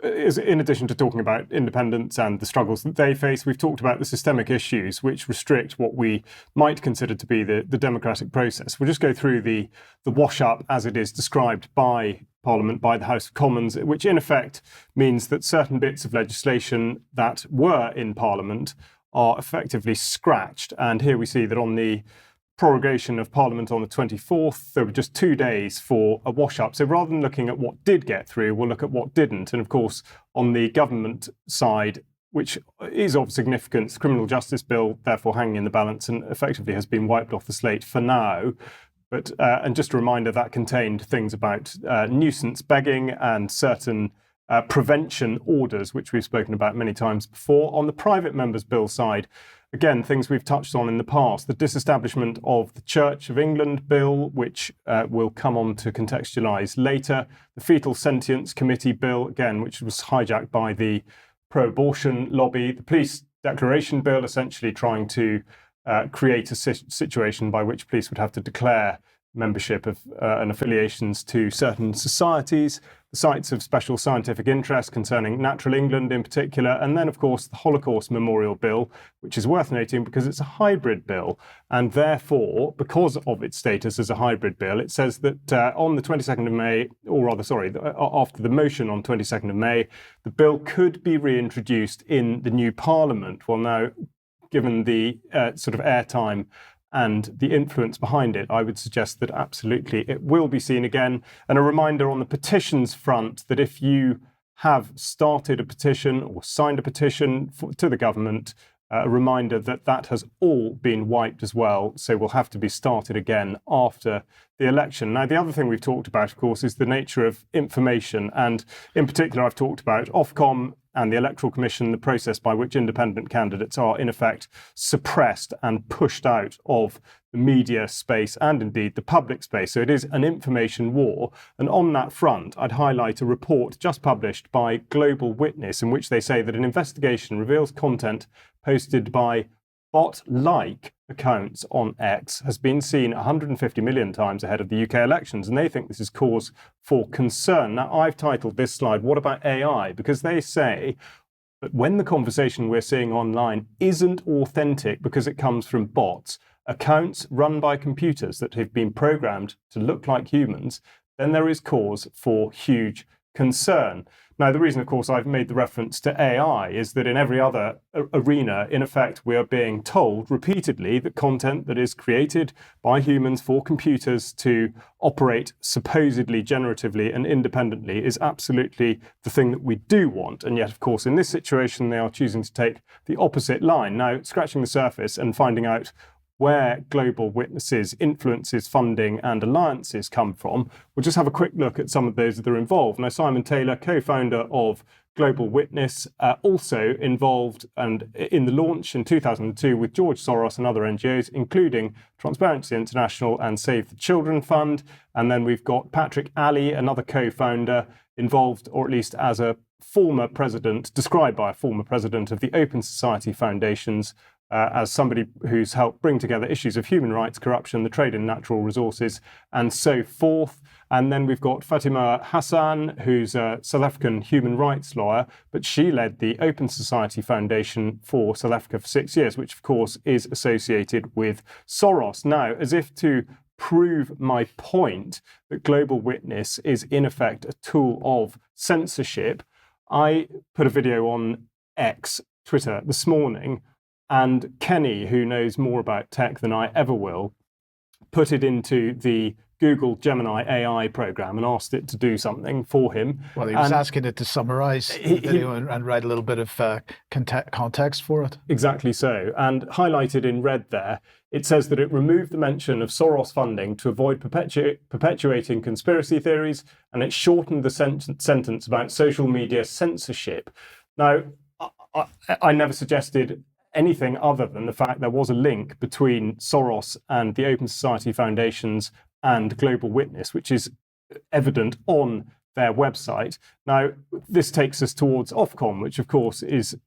in addition to talking about independence and the struggles that they face, we've talked about the systemic issues which restrict what we might consider to be the democratic process. We'll just go through the wash-up as it is described by Parliament, by the House of Commons, which in effect means that certain bits of legislation that were in Parliament are effectively scratched. And here we see that on the prorogation of Parliament on the 24th, there were just 2 days for a wash-up. So rather than looking at what did get through, we'll look at what didn't. And of course, on the government side, which is of significance, the Criminal Justice Bill, therefore hanging in the balance and effectively has been wiped off the slate for now. But and just a reminder, that contained things about nuisance begging and certain prevention orders, which we've spoken about many times before. On the private members' bill side, again, things we've touched on in the past, the Disestablishment of the Church of England bill, which we'll come on to contextualise later. The Foetal Sentience Committee bill, again, which was hijacked by the pro-abortion lobby. The Police Declaration bill, essentially trying to create a situation by which police would have to declare membership of and affiliations to certain societies, the sites of special scientific interest concerning natural England in particular, and then, of course, the Holocaust Memorial Bill, which is worth noting because it's a hybrid bill, and therefore, because of its status as a hybrid bill, it says that on the 22nd of May, or rather, sorry, after the motion on 22nd of May, the bill could be reintroduced in the new Parliament. Well, now, given the sort of airtime and the influence behind it, I would suggest that absolutely it will be seen again. And a reminder on the petitions front that if you have started a petition or signed a petition to the government, a reminder that that has all been wiped as well. So will have to be started again after the election. Now, the other thing we've talked about, of course, is the nature of information. And in particular, I've talked about Ofcom and the Electoral Commission, the process by which independent candidates are, in effect, suppressed and pushed out of the media space and indeed the public space. So it is an information war. And on that front, I'd highlight a report just published by Global Witness in which they say that an investigation reveals content posted by bot-like accounts on X has been seen 150 million times ahead of the UK elections, and they think this is cause for concern. Now, I've titled this slide, "What about AI?" because they say that when the conversation we're seeing online isn't authentic because it comes from bots, accounts run by computers that have been programmed to look like humans, then there is cause for huge concern. Now, the reason, of course, I've made the reference to AI is that in every other arena, in effect, we are being told repeatedly that content that is created by humans for computers to operate supposedly generatively and independently is absolutely the thing that we do want. And yet, of course, in this situation, they are choosing to take the opposite line. Now, scratching the surface and finding out where Global Witness's influences, funding and alliances come from, we'll just have a quick look at some of those that are involved. Now, Simon Taylor, co-founder of Global Witness, also involved and in the launch in 2002 with George Soros and other NGOs, including Transparency International and Save the Children Fund. And then we've got Patrick Alley, another co-founder, involved, or at least as a former president, described by a former president of the Open Society Foundations, as somebody who's helped bring together issues of human rights, corruption, the trade in natural resources, and so forth. And then we've got Fatima Hassan, who's a South African human rights lawyer, but she led the Open Society Foundation for South Africa for 6 years, which of course is associated with Soros. Now, as if to prove my point that Global Witness is in effect a tool of censorship, I put a video on X, Twitter, this morning, and Kenny, who knows more about tech than I ever will, put it into the Google Gemini AI program and asked it to do something for him. Well, he was asking it to summarize the video and write a little bit of context for it. Exactly so. And highlighted in red there, it says that it removed the mention of Soros funding to avoid perpetuating conspiracy theories, and it shortened the sentence about social media censorship. Now, I never suggested anything other than the fact there was a link between Soros and the Open Society Foundations and Global Witness, which is evident on their website. Now, this takes us towards Ofcom, which of course is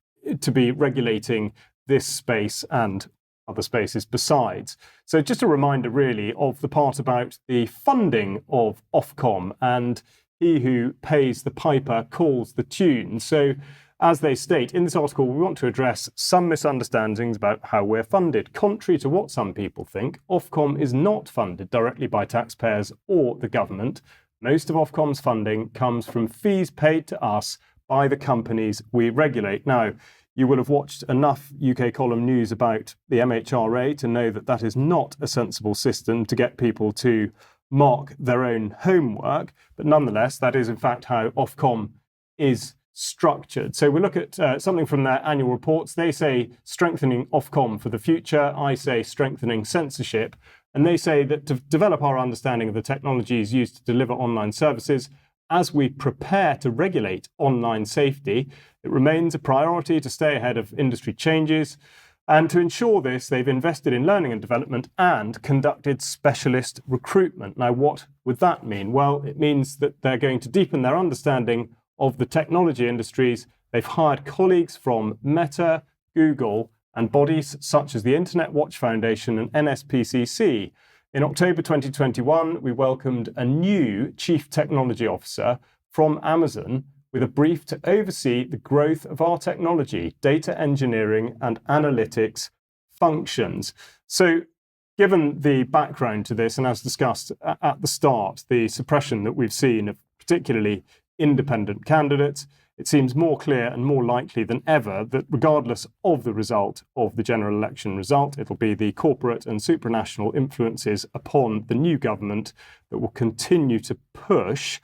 to be regulating this space and other spaces besides. So just a reminder really of the part about the funding of Ofcom. And he who pays the piper calls the tune. So, as they state in this article, we want to address some misunderstandings about how we're funded. Contrary to what some people think, Ofcom is not funded directly by taxpayers or the government. Most of Ofcom's funding comes from fees paid to us by the companies we regulate. Now, you will have watched enough UK column news about the MHRA to know that that is not a sensible system to get people to mark their own homework. But nonetheless, that is in fact how Ofcom is structured. So we look at something from their annual reports. They say strengthening Ofcom for the future. I say strengthening censorship. And they say that to develop our understanding of the technologies used to deliver online services, as we prepare to regulate online safety, it remains a priority to stay ahead of industry changes. And to ensure this, they've invested in learning and development and conducted specialist recruitment. Now, what would that mean? Well, it means that they're going to deepen their understanding of the technology industries. They've hired colleagues from Meta, Google, and bodies such as the Internet Watch Foundation and NSPCC. In October 2021, we welcomed a new Chief Technology Officer from Amazon with a brief to oversee the growth of our technology, data engineering, and analytics functions. So, given the background to this, and as discussed at the start, the suppression that we've seen of particularly independent candidates, it seems more clear and more likely than ever that regardless of the result of the general election result, it'll be the corporate and supranational influences upon the new government that will continue to push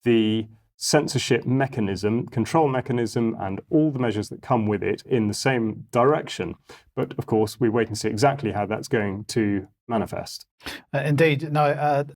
the censorship mechanism, control mechanism, and all the measures that come with it in the same direction. But of course, we wait and see exactly how that's going to manifest. Indeed. Now,